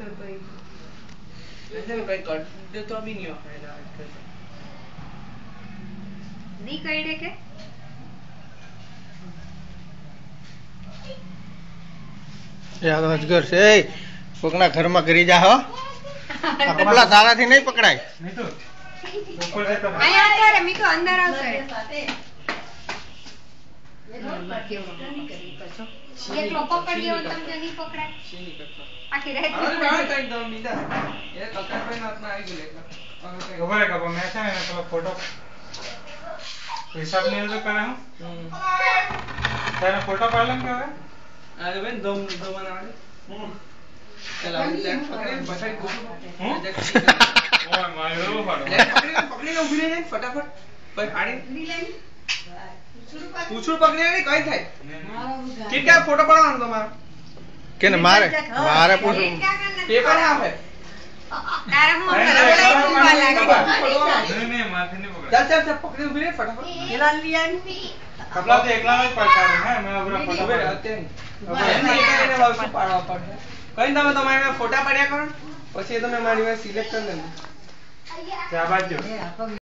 ऐसे में कहीं कर दे तो अभी नहीं हो पाएगा नहीं कहीं के यार अजगर से कोकना घर में करी जा हो कपड़ा तारा थी नहीं पकड़ाय नहीं तो ऊपर से तो आया तो रे मीको अंदर आवશે ये तो पकड़ लियो તમને नहीं पकड़ाय नहीं करता आखी रात अरे बाहर कहीं दम मीठा ये कपड़ा पहन अपना आई गले खबर है कब मैं છે ને પેલો ફોટો હિસાબ ને તો કરે હું તારે ફોટો પાડલમ કે હવે अरे बहन दम दम बना दे चल अभी लेट पकड़े पछाड़ी पूछो ઓય મારો ફાડો पकड़ी ना उभी नहीं फटाफट पर आड़ी पूछो पकड़े नहीं कहीं थे ठीक है फोटो पड़ाओ तुम्हारा કેને મારે મારે પૂછું पेपर यहाँ पे તારા હું नहीं माथे नहीं पकड़ा चल चल चल पकड़े उभी नहीं फटाफट પેલા लिया नहीं कपड़ा तो एकला में पकड़ा है मैं पूरा फोटो उभी रहते हैं એને વાળું પાડવા પડે કઈ તમે તમારે ફોટા પાડ્યા કરો પછી તમે મારી વાત સિલેક્ટ કરી લેજો क्या बात है